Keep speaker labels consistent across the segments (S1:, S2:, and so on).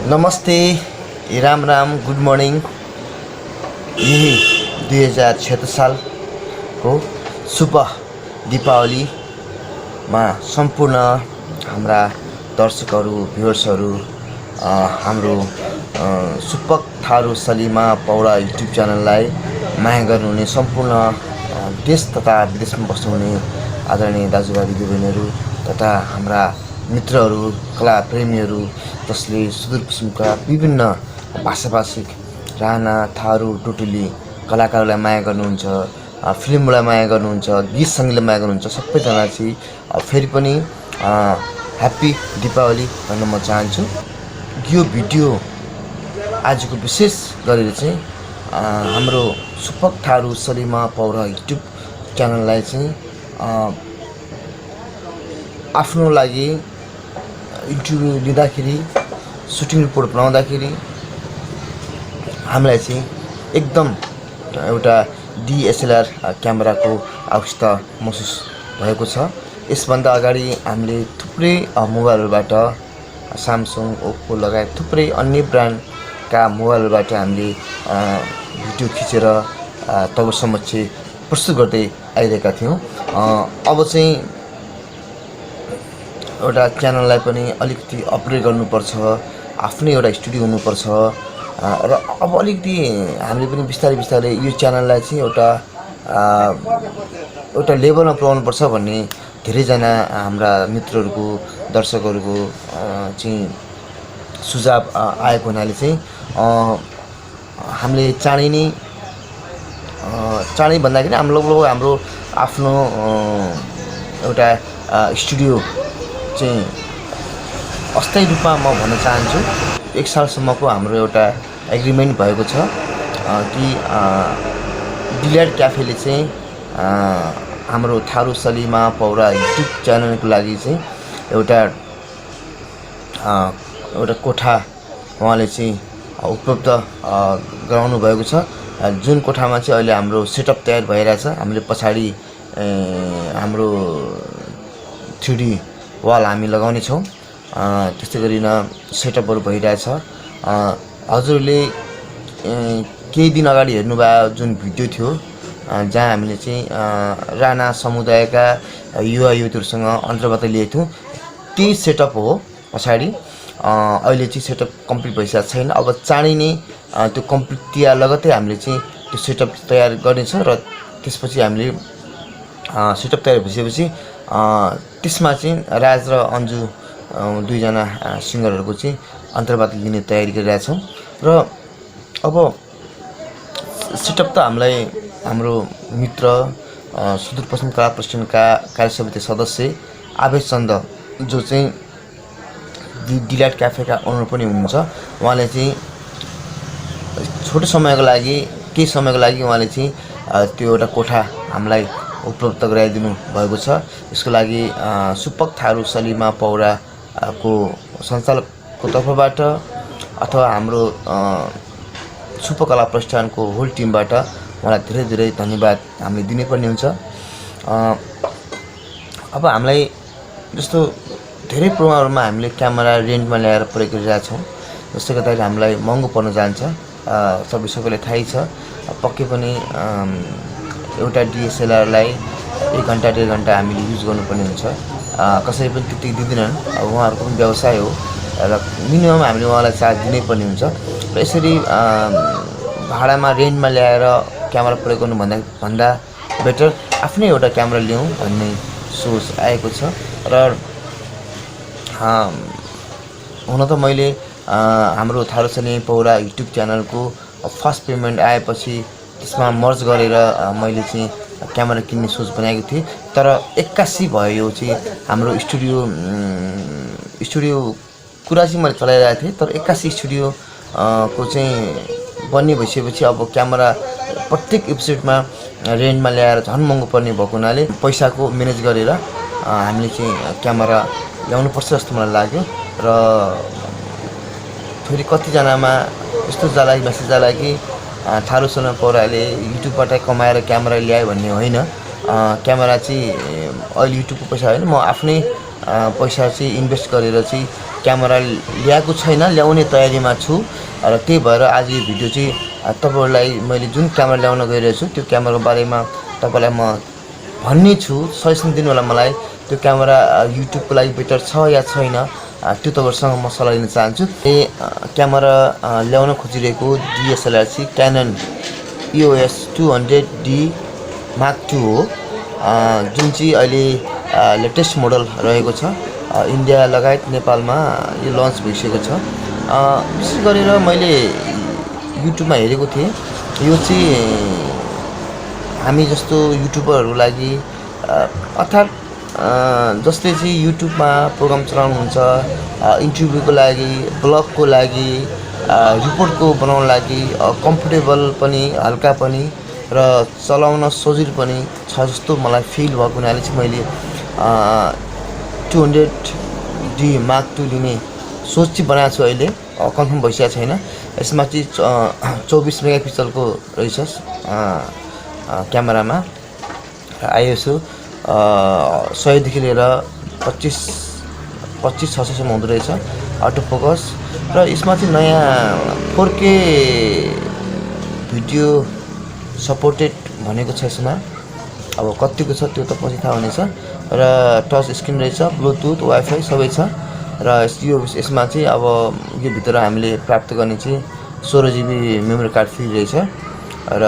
S1: नमस्ते, Ram Ram, good morning. यही 2076 सालको शुभ दीपावलीमा सम्पूर्ण हाम्रा दर्शकहरू, भ्युअर्सहरू, हाम्रो सुपक थारू सलीमा पौडा युट्युब च्यानललाई माया गर्नुहुने सम्पूर्ण देश तथा विदेशमा बस्नुहुने आदरणीय दाजुभाइ दिदीबहिनीहरू तथा हाम्रा मित्रहरू, कला प्रेमीहरू जसले सुदूरपश्चिमका विभिन्न भाषाभाषिक राणा, थारू, टुटुली कलाकारहरूलाई माया गर्नुहुन्छ, फिल्मलाई माया गर्नुहुन्छ, गीत सङ्गीतलाई माया गर्नुहुन्छ, सबैजना चाहिँ फेरि पनि ह्याप्पी दीपावली भन्न म चाहन्छु। यो भिडियो आजको विशेष गरेर चाहिँ हाम्रो सुपक थारू सलीमा पौडा युट्युब च्यानललाई चाहिँ आफ्नो लागि इन्टरभ्यू लिँदाखेरि, सुटिङ रिपोर्ट बनाउँदाखेरि हामीलाई चाहिँ एकदम एउटा डिएसएलआर क्यामेराको आवश्यकता महसुस भएको छ। यसभन्दा अगाडि हामीले थुप्रै मोबाइलहरूबाट स्यामसङ, ओप्पो लगायत थुप्रै अन्य ब्रान्डका मोबाइलहरूबाट हामीले भिडियो खिचेर तपाईँ समक्ष प्रस्तुत गर्दै आइरहेका थियौँ। अब चाहिँ एउटा च्यानललाई पनि अलिकति अपग्रेड गर्नुपर्छ, आफ्नै एउटा स्टुडियो हुनुपर्छ र अब अलिकति हामीले पनि बिस्तारै बिस्तारै यो च्यानललाई चाहिँ एउटा लेभलमा पुर्याउनुपर्छ भन्ने धेरैजना हाम्रा मित्रहरूको, दर्शकहरूको चाहिँ सुझाव आएको हुनाले चाहिँ हामीले चाँडै भन्दाखेरि हाम्रो आफ्नो एउटा स्टुडियो चाहिँ अस्थायी रूपमा म भन्न चाहन्छु। 1 सालसम्मको हाम्रो एउटा एग्रिमेन्ट भएको छ कि डिलाइट क्याफेले चाहिँ हाम्रो थारू सलीमा पौडा युट्युब च्यानलको लागि चाहिँ एउटा कोठा उहाँले चाहिँ उपलब्ध गराउनु भएको छ, जुन कोठामा चाहिँ अहिले हाम्रो सेटअप तयार भइरहेछ। हामीले पछाडि हाम्रो 3D वाल हामी लगाउने छौँ। त्यस्तै गरिन सेटअपहरू भइरहेछ। हजुरले केही दिन अगाडि हेर्नुभयो जुन भिडियो थियो जहाँ हामीले चाहिँ राणा समुदायका युवा युवतीहरूसँग अन्तर्वार्ता लिएको थियौँ, त्यही सेटअप हो पछाडि। अहिले चाहिँ सेटअप कम्प्लिट भइसकेको छैन। अब चाँडै नै त्यो कम्प्लिट लगत्तै हामीले चाहिँ त्यो सेटअप तयार गर्नेछौँ र त्यसपछि हामीले सेटअप तयार भइसकेपछि त्यसमा चाहिँ राज र अन्जु दुईजना सिङ्गरहरूको चाहिँ अन्तर्वार्ता लिने तयारी गरिरहेछौँ। र अब सेटअप त हामीलाई हाम्रो मित्र सुदूरपश्चिम कला प्रतिष्ठानका कार्यसमिति सदस्य आवेश चन्द, जो चाहिँ डिलाइट क्याफेका ओनर पनि हुनुहुन्छ, उहाँले चाहिँ छोटो समयको लागि, केही समयको लागि उहाँले चाहिँ त्यो एउटा कोठा हामीलाई उपलब्ध गराइदिनु भएको छ। यसको लागि सुपक थारू सलीमा पौडाको सञ्चालकको तर्फबाट अथवा हाम्रो सुपकला प्रतिष्ठानको होल टिमबाट उहाँलाई धेरै धेरै धन्यवाद हामीले दिनुपर्ने हुन्छ। अब हामीलाई जस्तो धेरै प्रोग्रामहरूमा हामीले क्यामेरा रेन्टमा ल्याएर प्रयोग गरिरहेछौँ, जसले गर्दाखेरि हामीलाई महँगो पर्न जान्छ। सबैलाई थाहै छ। पक्कै पनि एउटा डिएसएलआरलाई 1 घन्टा 1.5 घन्टा हामीले युज गर्नुपर्ने हुन्छ। कसैले पनि त्यति दिँदैनन्। अब उहाँहरूको पनि व्यवसाय हो र मिनिमम हामीले उहाँलाई चार्ज दिनै पर्ने हुन्छ। र यसरी भाडामा रेन्टमा ल्याएर क्यामेरा प्रयोग गर्नुभन्दा बेटर आफ्नै एउटा क्यामेरा ल्याउँ भन्ने सोच आएको छ। र हुन त मैले हाम्रो थारू सलीमा पौडा युट्युब च्यानलको फर्स्ट पेमेन्ट आएपछि त्यसमा मर्ज गरेर मैले चाहिँ क्यामेरा किन्ने सोच बनाएको थिएँ। तर 81 भयो यो चाहिँ हाम्रो स्टुडियो कुरा चाहिँ मैले चलाइरहेको थिएँ। तर 81 स्टुडियो को चाहिँ बन्ने भइसकेपछि अब क्यामेरा प्रत्येक एपिसोडमा रेन्टमा ल्याएर झन् महँगो पर्ने भएको हुनाले पैसाको म्यानेज गरेर हामीले चाहिँ क्यामेरा ल्याउनुपर्छ जस्तो मलाई लाग्यो। र फेरि कतिजनामा यस्तो मेसेज जाला कि थारू सलीमा पौडाले युट्युबबाट कमाएर क्यामेरा ल्यायो भन्ने होइन। क्यामेरा चाहिँ अहिले युट्युबको पैसा होइन, म आफ्नै पैसा चाहिँ इन्भेस्ट गरेर चाहिँ क्यामेरा ल्याएको छैन, ल्याउने तयारीमा छु। र त्यही भएर आज यो भिडियो चाहिँ तपाईहरुलाई मैले जुन क्यामेरा ल्याउन गइरहेको छु त्यो क्यामेराको बारेमा तपाईलाई म भन्ने छु। सजेसन दिनु होला मलाई, त्यो क्यामेरा युट्युबको लागि बेटर छ या छैन, त्यो तपाईहरुसँग म सल्लाह लिन चाहन्छु। क्यामेरा ल्याउन खोजिरहेको DSLR चाहिँ Canon EOS 200D Mark II हो, जुन चाहिँ अहिले लेटेस्ट मोडल रहेको छ। इन्डिया लगायत नेपालमा यो लन्च भइसकेको छ। विशेष गरेर मैले युट्युबमा हेरेको थिएँ, यो चाहिँ हामी जस्तो युट्युबरहरुको लागि अर्थात् जसले चाहिँ युट्युबमा प्रोग्राम चलाउनुहुन्छ, इन्टरभ्यूको लागि, ब्लगको लागि, रिपोर्टको बनाउन लागि कम्फर्टेबल पनि, हल्का पनि र चलाउन सजिलो पनि छ जस्तो मलाई फिल भएको हुनाले चाहिँ मैले 200D Mark II लिने सोच चाहिँ बनाएको छु। अहिले कन्फर्म भइसकेको छैन। यसमा चाहिँ 24 मेगापिक्सलको रहेछ क्यामेरामा, ISO 100 देखि लिएर 25-600 सम्म हुँदो रहेछ अटो फोकस। र यसमा चाहिँ नयाँ 4K भिडियो सपोर्टेड भनेको छ यसमा। अब कतिको छ त्यो त पछि थाहा हुनेछ। र टच स्क्रिन रहेछ, ब्लुटुथ, वाइफाई सबै छ। र यसमा चाहिँ अब यो भित्र हामीले प्राप्त गर्ने चाहिँ 16GB मेमोरी कार्ड फ्री रहेछ। र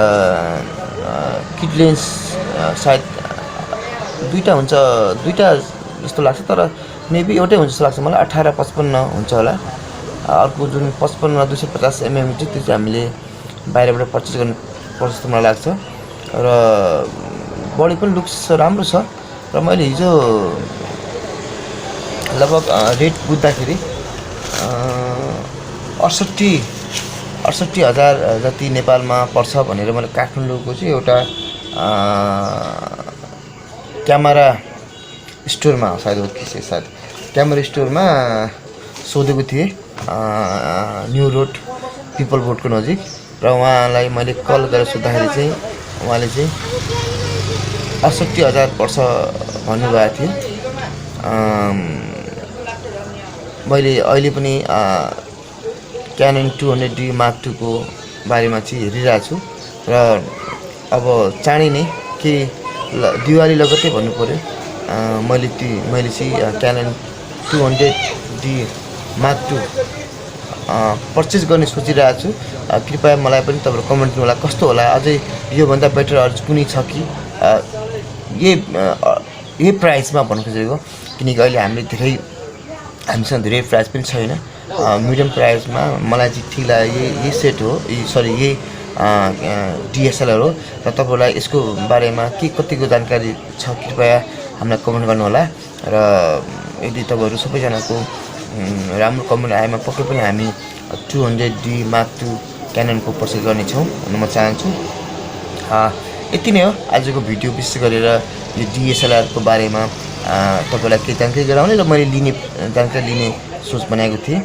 S1: किट लेन्स सायद दुईटा हुन्छ, दुईटा जस्तो लाग्छ, तर मेबी एउटै हुन्छ जस्तो लाग्छ मलाई। 18-55 हुन्छ होला। अर्को जुन 55-250 mm त्यो चाहिँ हामीले बाहिरबाट पर्चेस गर्नु पर्छ जस्तो मलाई लाग्छ। र बडी पनि लुक्स राम्रो छ। र मैले हिजो लगभग रेट बुझ्दाखेरि 68,000 जति नेपालमा पर्छ भनेर मैले काठमाडौँको चाहिँ एउटा क्यामेरा स्टोरमा सायद क्यामेरा स्टोरमा सोधेको थिएँ, न्यू रोड पिपल बोर्डको नजिक। र उहाँलाई मैले कल गरेर सोद्धाखेरि चाहिँ उहाँले चाहिँ 68,000 पर्छ भन्नुभएको थियो। मैले अहिले पनि Canon 200D Mark II को बारेमा चाहिँ हेरिरहेको छु। र अब चाँडै नै के दिवाली लगत्तै भन्नु पर्यो, मैले चाहिँ Canon 200D Mark II purchase गर्ने सोचिरहेको छु। कृपया मलाई पनि तपाईहरु कमेन्ट गर्नु होला कस्तो होला, अझै योभन्दा बेटर अझ कुनै छ कि यही प्राइसमा भन्नु खोजेको। किनकि अहिले हामीसँग धेरै प्राइस पनि छैन। मिडियम प्राइसमा मलाई चाहिँ ठिक लाग्यो यही सेट हो, यही DSLR हो। र तपाईहरुलाई यसको बारेमा के कतिको जानकारी छ कृपया हामीलाई कमेन्ट गर्नु होला। र यदि तपाईहरु सबैजनाको राम्रो कमेन्ट आएमा पक्कै पनि हामी 200D Mark II Canon को पर्चेस गर्नेछौँ भन्न म चाहन्छु। यति नै हो आजको भिडियो। विशेष गरेर यो DSLR को बारेमा तपाईलाई के जानकारी गराउने र मैले जानकारी लिने सोच बनाएको थिएँ,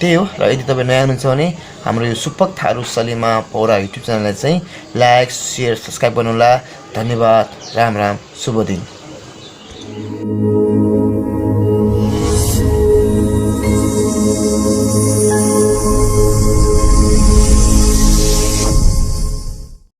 S1: त्यही हो। र यदि तपाई नयाँ हुनुहुन्छ भने हाम्रो यो सुपक थारू सलीमा पौरा युट्युब च्यानललाई चाहिँ लाइक, शेयर, सब्स्क्राइब गर्नुहोला। धन्यवाद। राम राम, शुभ दिन।